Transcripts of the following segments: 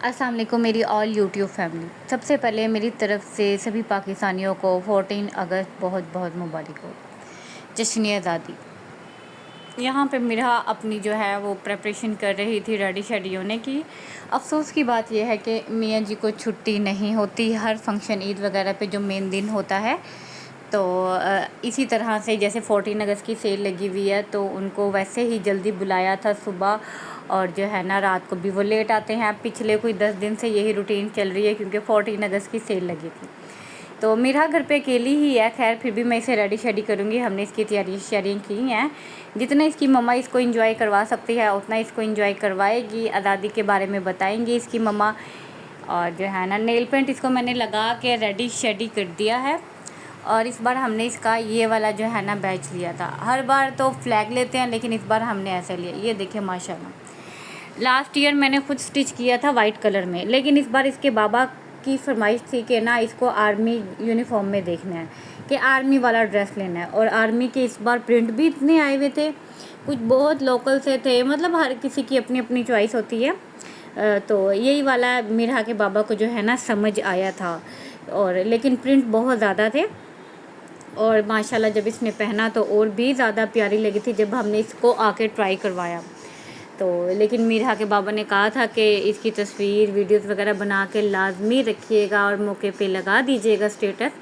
अस्सलाम वालेकुम मेरी ऑल यूट्यूब फैमिली। सबसे पहले मेरी तरफ़ से सभी पाकिस्तानियों को 14 अगस्त बहुत बहुत मुबारक हो, जश्न आज़ादी। यहाँ पे मेरा अपनी जो है वो प्रिपरेशन कर रही थी रेडी शेडी होने की। अफसोस की बात यह है कि मियाँ जी को छुट्टी नहीं होती हर फंक्शन ईद वगैरह पे जो मेन दिन होता है। तो इसी तरह से जैसे 14 अगस्त की सेल लगी हुई है तो उनको वैसे ही जल्दी बुलाया था सुबह, और जो है ना रात को भी वो लेट आते हैं। पिछले कोई 10 दिन से यही रूटीन चल रही है क्योंकि 14 अगस्त की सेल लगी थी। तो मेरा घर पे अकेली ही है, खैर फिर भी मैं इसे रेडी शेडी करूँगी। हमने इसकी तैयारियाँ की हैं, जितना इसकी मम्मा इसको एंजॉय करवा सकती है उतना इसको एंजॉय करवाएगी। आज़ादी के बारे में बताएंगी इसकी मम्मा। और जो है ना नेल पेंट इसको मैंने लगा के रेडी शेडी कर दिया है। और इस बार हमने इसका ये वाला जो है ना बैच लिया था। हर बार तो फ्लैग लेते हैं लेकिन इस बार हमने ऐसा लिया। ये देखिए माशाल्लाह, लास्ट ईयर मैंने खुद स्टिच किया था वाइट कलर में, लेकिन इस बार इसके बाबा की फरमाइश थी कि ना इसको आर्मी यूनिफॉर्म में देखना है, कि आर्मी वाला ड्रेस लेना है। और आर्मी के इस बार प्रिंट भी इतने आए हुए थे, कुछ बहुत लोकल से थे, मतलब हर किसी की अपनी अपनी चॉइस होती है। तो यही वाला मिरहा के बाबा को जो है ना समझ आया था, और लेकिन प्रिंट बहुत ज़्यादा थे। और माशाल्लाह जब इसने पहना तो और भी ज़्यादा प्यारी लगी थी जब हमने इसको आके ट्राई करवाया। तो लेकिन मिरहा के बाबा ने कहा था कि इसकी तस्वीर वीडियोस वगैरह बना के लाजमी रखिएगा और मौके पे लगा दीजिएगा स्टेटस,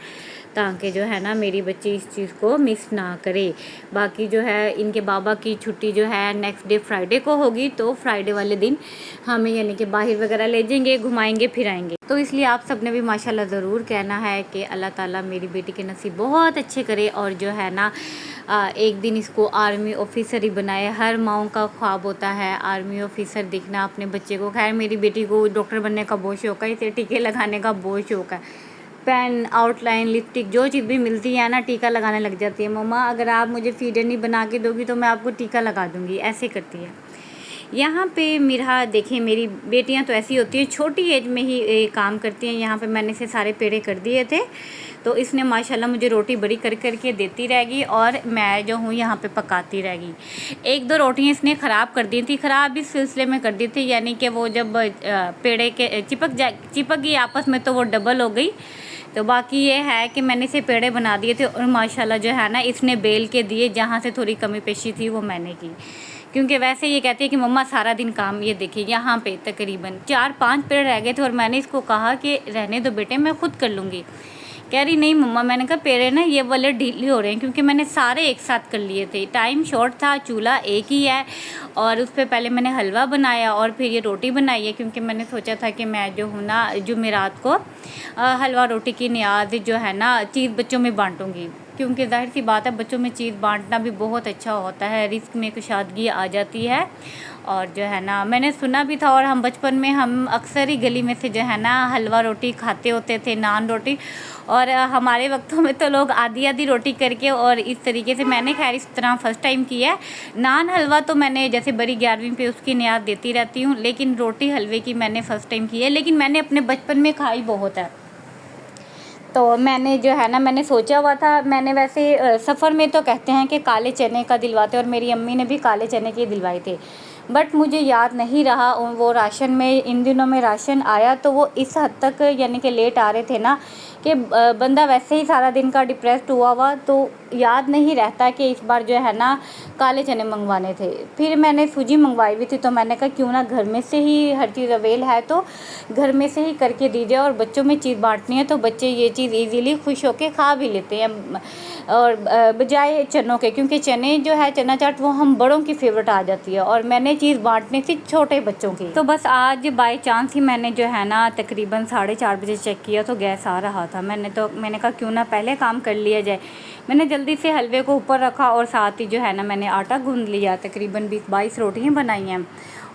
ताकि जो है ना मेरी बच्ची इस चीज़ को मिस ना करे। बाकी जो है इनके बाबा की छुट्टी जो है नेक्स्ट डे फ्राइडे को होगी, तो फ्राइडे वाले दिन हमें यानी कि बाहर वगैरह ले जाएंगे, घुमाएंगे फिराएंगे। तो इसलिए आप सब ने भी माशाल्लाह ज़रूर कहना है कि अल्लाह ताला मेरी बेटी के नसीब बहुत अच्छे करे, और जो है ना एक दिन इसको आर्मी ऑफिसर ही बनाए। हर माओं का ख्वाब होता है आर्मी ऑफिसर दिखना अपने बच्चे को। खैर मेरी बेटी को डॉक्टर बनने का बहुत शौक है, इसे टीके लगाने का बहुत शौक है। पेन, आउटलाइन, लिपस्टिक जो चीज़ भी मिलती है ना टीका लगाने लग जाती है। मम्मा अगर आप मुझे फीडर नहीं बना के दोगी तो मैं आपको टीका लगा दूँगी, ऐसे करती है। यहाँ पे मिरहा देखिए, मेरी बेटियाँ तो ऐसी होती हैं छोटी एज में ही काम करती हैं। यहाँ पे मैंने इसे सारे पेड़े कर दिए थे, तो इसने माशाल्लाह मुझे रोटी बड़ी कर के देती रहेगी और मैं जो हूँ यहाँ पे पकाती रहेगी। एक दो रोटियाँ इसने ख़राब कर दी थी, ख़राब इस सिलसिले में कर दी थी यानी कि वो जब पेड़े के चिपक गई आपस में तो वो डबल हो गई। तो बाकी ये है कि मैंने इसे पेड़े बना दिए थे, और माशाल्लाह जो है ना इसने बेल के दिए। जहाँ से थोड़ी कमी पेशी थी वो मैंने की, क्योंकि वैसे ये कहती है कि मम्मा सारा दिन काम। ये देखिए यहाँ पे तकरीबन 4-5 पेड़ रह गए थे, और मैंने इसको कहा कि रहने दो बेटे मैं खुद कर लूँगी। कह रही नहीं मम्मा। मैंने कहा पेड़े ना ये वाले ढीले हो रहे हैं, क्योंकि मैंने सारे एक साथ कर लिए थे, टाइम शॉर्ट था, चूल्हा एक ही है। और उस पर पहले मैंने हलवा बनाया और फिर ये रोटी बनाई है, क्योंकि मैंने सोचा था कि मैं जो हूँ ना जुमेरात को हलवा रोटी की नियाज़ जो है ना चीज़ बच्चों में बांटूँगी, क्योंकि जाहिर सी बात है बच्चों में चीज़ बांटना भी बहुत अच्छा होता है, रिस्क में कुशादगी आ जाती है। और जो है ना मैंने सुना भी था, और हम बचपन में हम अक्सर ही गली में से जो है ना हलवा रोटी खाते होते थे, नान रोटी। और हमारे वक्तों में तो लोग आधी आधी रोटी करके और इस तरीके से, मैंने खैर इस तरह फ़र्स्ट टाइम किया है। नान हलवा तो मैंने जैसे बड़ी 11वीं पे उसकी नियाद देती रहती हूँ, लेकिन रोटी हलवे की मैंने फ़र्स्ट टाइम की है। लेकिन मैंने अपने बचपन में खाई बहुत है। तो मैंने जो है ना मैंने सोचा हुआ था, मैंने वैसे सफ़र में तो कहते हैं कि काले चने का दिलवाते, और मेरी अम्मी ने भी काले चने के दिलवाए थे, बट मुझे याद नहीं रहा। वो राशन में इन दिनों में राशन आया तो वो इस हद तक यानी कि लेट आ रहे थे ना कि बंदा वैसे ही सारा दिन का डिप्रेस्ड हुआ, तो याद नहीं रहता कि इस बार जो है ना काले चने मंगवाने थे। फिर मैंने सूजी मंगवाई हुई थी, तो मैंने कहा क्यों ना घर में से ही हर चीज़ अवेल है तो घर में से ही करके दीजिए, और बच्चों में चीज़ बांटनी है तो बच्चे ये चीज़ इजीली खुश होकर खा भी लेते हैं, और बजाय चनों के, क्योंकि चने जो है चना चाट वो हम बड़ों की फेवरेट आ जाती है, और मैंने चीज़ बांटनी थी छोटे बच्चों की। तो बस आज बाय चांस ही मैंने जो है ना तकरीबन 4:30 बजे चेक किया तो गैस आ रहा था। मैंने कहा क्यों ना पहले काम कर लिया जाए। मैंने जल्दी से हलवे को ऊपर रखा, और साथ ही जो है ना मैंने आटा गूंद लिया। तकरीबन 20-22 रोटियाँ बनाई हैं,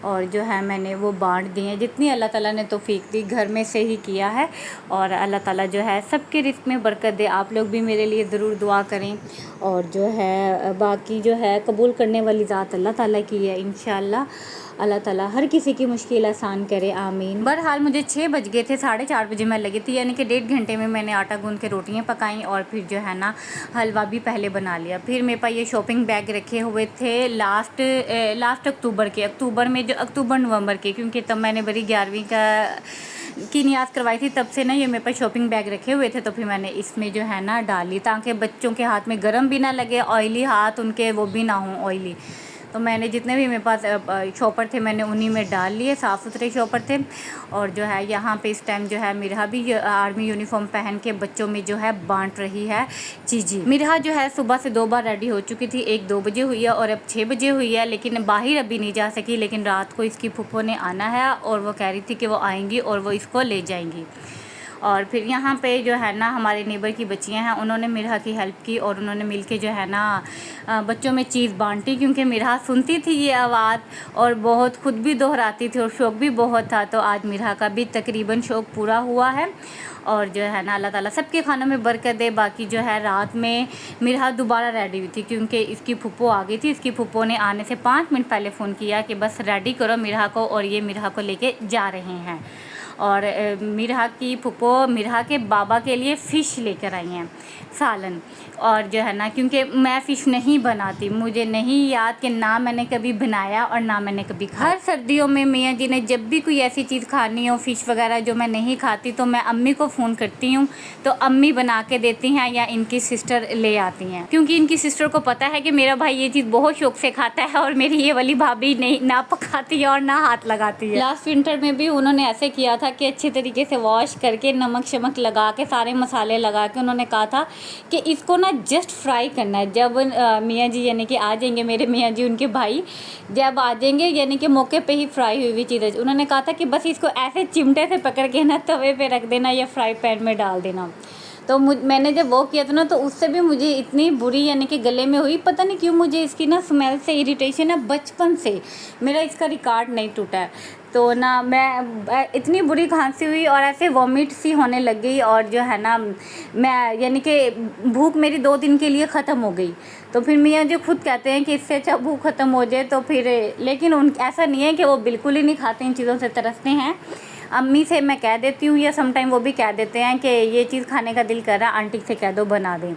और जो है मैंने वो बांट दी हैं जितनी अल्लाह ताला ने तौफीक दी, घर में से ही किया है। और अल्लाह ताला जो है सबके रिस्क में बरकत दे। आप लोग भी मेरे लिए ज़रूर दुआ करें, और जो है बाकी जो है कबूल करने वाली ज़ात अल्लाह ताला की है इंशाअल्लाह। अल्लाह ताला हर किसी की मुश्किल आसान करे, आमीन। बहरहाल मुझे 6 बज गए थे, 4:30 बजे मैं लगी थी, यानी कि 1.5 घंटे में मैंने आटा गूँध के रोटियाँ पकाई और फिर जो है ना हलवा भी पहले बना लिया। फिर मेरे पास ये शॉपिंग बैग रखे हुए थे लास्ट अक्टूबर में, जो अक्टूबर नवंबर के, क्योंकि तब मैंने बड़ी 11वीं की नियाज़ करवाई थी, तब से ना ये मेरे पास शॉपिंग बैग रखे हुए थे। तो फिर मैंने इसमें जो है ना डाली ताकि बच्चों के हाथ में गर्म भी ना लगे, ऑयली हाथ उनके वो भी ना हों ऑयली। तो मैंने जितने भी मेरे पास शॉपर थे मैंने उन्हीं में डाल लिए, साफ़ सुथरे शॉपर थे। और जो है यहाँ पे इस टाइम जो है मिरहा भी आर्मी यूनिफॉर्म पहन के बच्चों में जो है बांट रही है चीज़ें। मिरहा जो है सुबह से 2 बार रेडी हो चुकी थी, एक 2 बजे हुई है और अब 6 बजे हुई है, लेकिन बाहर अभी नहीं जा सकी। लेकिन रात को इसकी फूफो ने आना है और वो कह रही थी कि वो आएंगी और वो इसको ले जाएंगी। और फिर यहाँ पे जो है ना हमारे नेबर की बच्चियाँ हैं, उन्होंने मिरहा की हेल्प की और उन्होंने मिलके जो है ना बच्चों में चीज़ बांटी, क्योंकि मिरहा सुनती थी ये आवाज़ और बहुत खुद भी दोहराती थी और शौक़ भी बहुत था। तो आज मिरहा का भी तकरीबन शौक़ पूरा हुआ है और जो है ना अल्लाह ताला सबके खानों में बरकत दे। बाकी जो है रात में मिरहा दोबारा रेडी हुई थी क्योंकि इसकी फूफो आ गई थी। इसकी फूफो ने आने से 5 मिनट पहले फ़ोन किया कि बस रेडी करो मिरहा को, और ये मिरहा को लेके जा रहे हैं। और मिरहा की फूफो मिरहा के बाबा के लिए फ़िश लेकर आई हैं, सालन। और जो है ना क्योंकि मैं फ़िश नहीं बनाती, मुझे नहीं याद कि ना मैंने कभी बनाया और ना मैंने कभी खाया। हर सर्दियों में मियाँ जी ने जब भी कोई ऐसी चीज़ खानी हो, फ़िश वगैरह जो मैं नहीं खाती, तो मैं अम्मी को फ़ोन करती हूँ, तो अम्मी बना के देती हैं या इनकी सिस्टर ले आती हैं, क्योंकि इनकी सिस्टर को पता है कि मेरा भाई ये चीज़ बहुत शौक़ से खाता है और मेरी ये वाली भाभी नहीं ना पकाती है और ना हाथ लगाती है। लास्ट विंटर में भी उन्होंने ऐसे किया था कि अच्छे तरीके से वॉश करके नमक शमक लगा के सारे मसाले लगा के उन्होंने कहा था कि इसको ना जस्ट फ्राई करना है। जब मियाँ जी यानी कि आ जाएंगे, मेरे मियाँ जी उनके भाई जब आ जाएंगे यानी कि मौके पे ही फ्राई हुई हुई चीज़ें, उन्होंने कहा था कि बस इसको ऐसे चिमटे से पकड़ के ना तवे पे रख देना या फ्राई पैन में डाल देना। तो मैंने जब वो किया था ना तो उससे भी मुझे इतनी बुरी यानी कि गले में हुई, पता नहीं क्यों मुझे इसकी ना स्मेल से इरिटेशन है बचपन से, मेरा इसका रिकॉर्ड नहीं टूटा है। तो ना मैं इतनी बुरी खांसी हुई और ऐसे वॉमिट सी होने लग गई और जो है ना मैं यानी कि भूख मेरी 2 दिन के लिए ख़त्म हो गई। तो फिर मियाँ जी खुद कहते हैं कि इससे अच्छा भूख ख़त्म हो जाए तो फिर, लेकिन ऐसा नहीं है कि वो बिल्कुल ही नहीं खाते, इन चीज़ों से तरसते हैं। अम्मी से मैं कह देती हूँ या समटाइम वो भी कह देते हैं कि ये चीज़ खाने का दिल कर रहा है, आंटी से कह दो बना दें।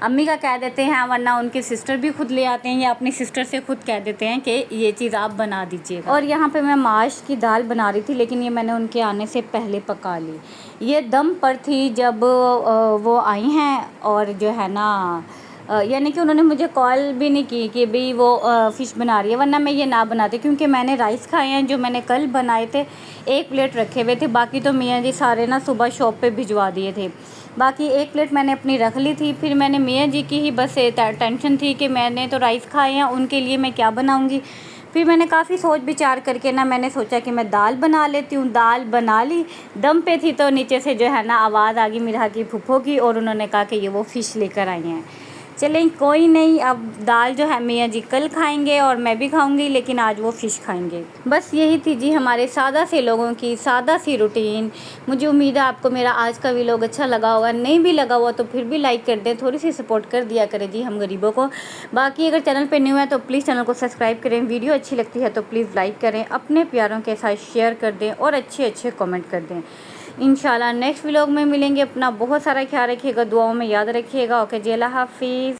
अम्मी का कह देते हैं, वरना उनके सिस्टर भी खुद ले आते हैं या अपनी सिस्टर से खुद कह देते हैं कि ये चीज़ आप बना दीजिएगा। और यहाँ पे मैं माश की दाल बना रही थी, लेकिन ये मैंने उनके आने से पहले पका ली। ये दम पर थी जब वो आई हैं और जो है ना यानी कि उन्होंने मुझे कॉल भी नहीं की कि भाई वो फ़िश बना रही है, वरना मैं ये ना बनाती, क्योंकि मैंने राइस खाए हैं जो मैंने कल बनाए थे, 1 प्लेट रखे हुए थे, बाकी तो मियाँ जी सारे ना सुबह शॉप पे भिजवा दिए थे, बाकी 1 प्लेट मैंने अपनी रख ली थी। फिर मैंने मियाँ जी की ही बस टेंशन थी कि मैंने तो राइस खाए हैं, उनके लिए मैं क्या बनाऊँगी। फिर मैंने काफ़ी सोच विचार करके ना मैंने सोचा कि मैं दाल बना लेती हूँ। दाल बना ली, दम पे थी तो नीचे से जो है ना आवाज़ आ गई मिरहा की फूफो की और उन्होंने कहा कि ये वो फ़िश लेकर आई हैं। चलें कोई नहीं, अब दाल जो है मियाँ जी कल खाएंगे और मैं भी खाऊंगी, लेकिन आज वो फ़िश खाएंगे। बस यही थी जी हमारे सादा से लोगों की सादा सी रूटीन। मुझे उम्मीद है आपको मेरा आज का व्लॉग अच्छा लगा होगा, नहीं भी लगा हुआ तो फिर भी लाइक कर दें, थोड़ी सी सपोर्ट कर दिया करें जी हम गरीबों को। बाकी अगर चैनल पर न्यू है तो प्लीज़ चैनल को सब्सक्राइब करें, वीडियो अच्छी लगती है तो प्लीज़ लाइक करें, अपने प्यारों के साथ शेयर कर दें और अच्छे कमेंट कर दें। इंशाल्लाह नेक्स्ट व्लॉग में मिलेंगे। अपना बहुत सारा ख्याल रखिएगा, दुआओं में याद रखिएगा। ओके जी, अल्लाह हाफिज़।